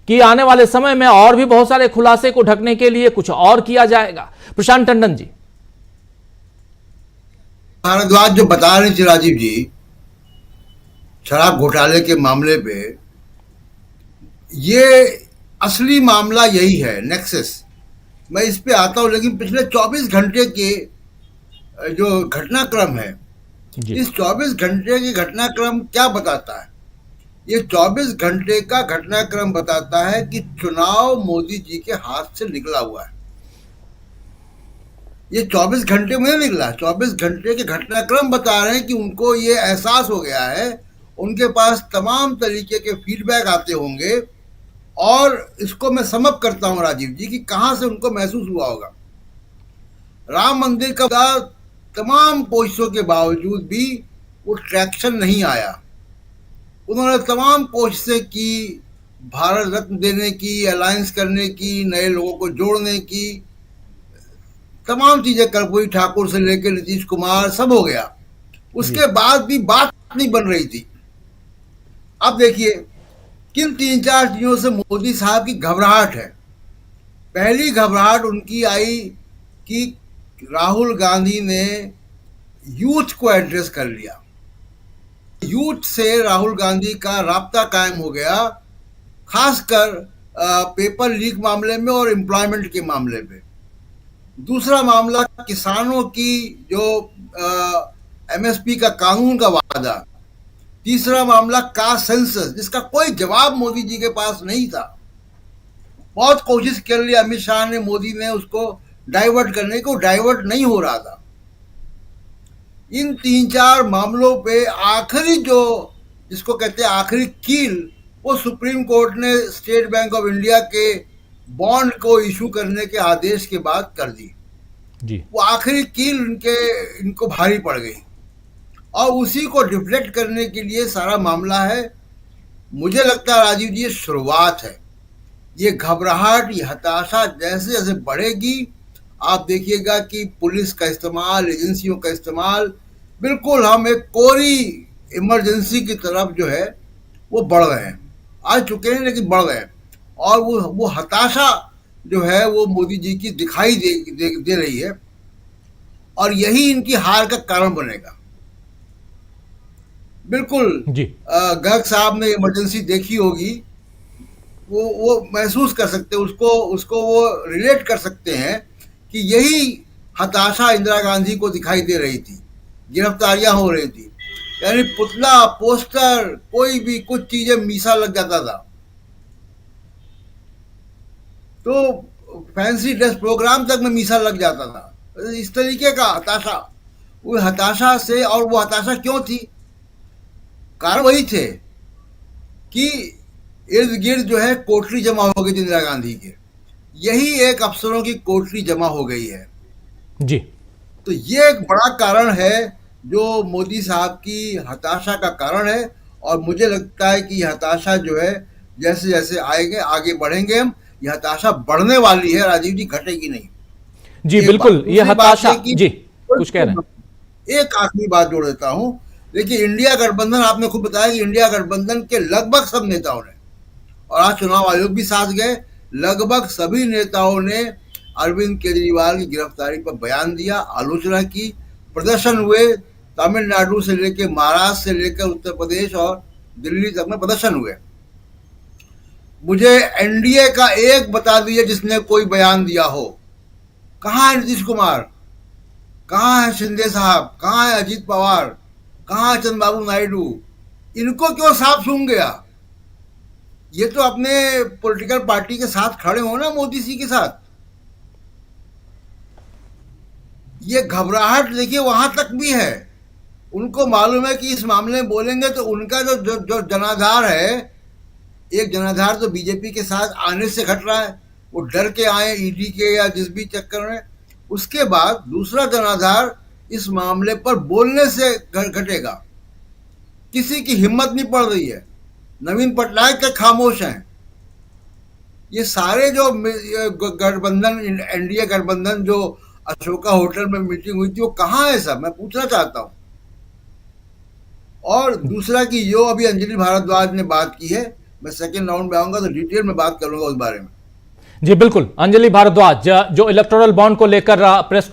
कि आने वाले समय में और भी बहुत सारे खुलासे को ढकने के लिए कुछ और किया जाएगा? प्रशांत टंडन जी। भारद्वाज जो बता रहे थे राजीव जी, शराब घोटाले के मामले पे, ये असली मामला यही है, नेक्सस। मैं इस पे आता हूं, लेकिन पिछले 24 घंटे के जो घटनाक्रम है, जी इस 24 घंटे के घटनाक्रम क्या बताता है? ये 24 घंटे का घटनाक्रम बताता है कि चुनाव मोदी जी के हाथ से निकला हुआ है। ये 24 घंटे में निकला, 24 घंटे के घटनाक्रम बता रहे हैं कि उनको ये एहसास हो गया है, उनके पास तमाम तरीके के फीडबैक आते होंगे। और इसको मैं समअप करता हूं राजीव जी कि कहां से उनको महसूस हुआ होगा। राम मंदिर का तमाम कोशिशों के बावजूद भी वो ट्रैक्शन नहीं आया। उन्होंने तमाम कोशिशें की, भारत रत्न देने की, अलायंस करने की, नए लोगों को जोड़ने की, तमाम चीजें, कर्पूरी ठाकुर से लेकर नीतीश कुमार, सब हो गया। उसके बाद भी बात नहीं बन रही थी। अब देखिए किन 3-4 चीजों से मोदी साहब की घबराहट है। पहली घबराहट उनकी आई कि राहुल गांधी ने यूथ को एड्रेस कर लिया। यूथ से राहुल गांधी का राब्ता कायम हो गया, खासकर पेपर लीक मामले में और एम्प्लॉयमेंट के मामले में। दूसरा मामला किसानों की जो एमएसपी का कानून का वादा। तीसरा मामला कास्ट सेंसस, जिसका कोई जवाब मोदी जी के पास नहीं था। बहुत कोशिश कर ली अमित शाह ने, मोदी ने उसको डाइवर्ट करने को, डाइवर्ट नहीं हो रहा था। इन 3-4 मामलों पे आखिरी जो, जिसको कहते हैं आखिरी कील, वो सुप्रीम कोर्ट ने स्टेट बैंक ऑफ इंडिया के बॉन्ड को इशू करने के आदेश के बाद कर दी। जी वो आखिरी कील इनको भारी पड़ गई, और उसी को डिफ्लेक्ट करने के लिए सारा मामला है। मुझे लगता है राजीव जी, ये शुरुआत है। ये घबराहट, ये हताशा जैसे जैसे बढ़ेगी, आप देखिएगा कि पुलिस का इस्तेमाल, एजेंसियों का इस्तेमाल, बिल्कुल हम एक कोरी इमरजेंसी की तरफ जो है वो बढ़ रहे हैं। आ चुके हैं लेकिन बढ़ रहे हैं। और वो हताशा जो है वो मोदी जी की दिखाई दे रही है, और यही इनकी हार का कारण बनेगा। बिल्कुल जी गर्ग साहब ने इमरजेंसी देखी होगी, वो महसूस कर सकते हैं, उसको वो रिलेट कर सकते हैं कि यही हताशा इंदिरा गांधी को दिखाई दे रही थी। गिरफ्तारियां हो रही थी, यानी पुतला, पोस्टर, कोई भी कुछ चीजें मीसा लग जाता था। तो फैंसी ड्रेस प्रोग्राम तक में मीसा लग जाता था। इस तरीके का हताशा, वो हताशा से, और वो हताशा क्यों थी? कारण वही थे कि इर्द गिर्द जो है कोठरी जमा हो गई थी इंदिरा गांधी के। यही एक अफसरों की कोठरी जमा हो गई है। जी तो ये एक बड़ा कारण है जो मोदी साहब की हताशा का कारण है। और मुझे लगता है कि ये हताशा जो है, जैसे जैसे आएंगे, आगे बढ़ेंगे हम, ये हताशा बढ़ने वाली है राजीव जी, घटेगी नहीं। जी एक बात। बिल्कुल, ये दूसरी बात हताशा। है कि जी कुछ कह रहे हैं? एक आखिरी बात जोड़ देता हूं। देखिए, इंडिया गठबंधन, आपने खुद बताया कि इंडिया गठबंधन के लगभग सब नेताओं ने, और आज चुनाव आयोग भी साथ गए, लगभग सभी नेताओं ने अरविंद केजरीवाल की गिरफ्तारी पर बयान दिया, आलोचना की, प्रदर्शन हुए। तमिलनाडु से लेकर, महाराष्ट्र से लेकर उत्तर प्रदेश और दिल्ली तक में प्रदर्शन हुए। मुझे एनडीए का एक बता दीजिए जिसने कोई बयान दिया हो। कहाँ है नीतीश कुमार, कहाँ है शिंदे साहब, कहाँ है अजीत पवार, कहाँ है चंद्रबाबू नायडू? इनको क्यों साफ सूंघ गया? ये तो अपने पॉलिटिकल पार्टी के साथ खड़े हो ना, मोदी जी के साथ। ये घबराहट देखिए वहां तक भी है। उनको मालूम है कि इस मामले में बोलेंगे तो उनका जो जनाधार है, एक जनाधार तो बीजेपी के साथ आने से घट रहा है, वो डर के आए ईडी के या जिस भी चक्कर में। उसके बाद दूसरा जनाधार इस मामले पर बोलने से घटेगा। किसी की हिम्मत नहीं पड़ रही है। नवीन पटनायक के खामोश हैं। ये सारे जो गठबंधन, एनडीए गठबंधन, जो अशोका होटल में मीटिंग हुई थी, वो कहाँ है सब, मैं पूछना चाहता हूं। और दूसरा कि जो अभी अंजलि भारद्वाज ने बात की है, मैं सेकंड राउंड में आऊंगा तो डिटेल में बात करूंगा उस बारे में। जी बिल्कुल। अंजलि भारद्वाज जो इलेक्टोरल बॉन्ड को लेकर प्रेस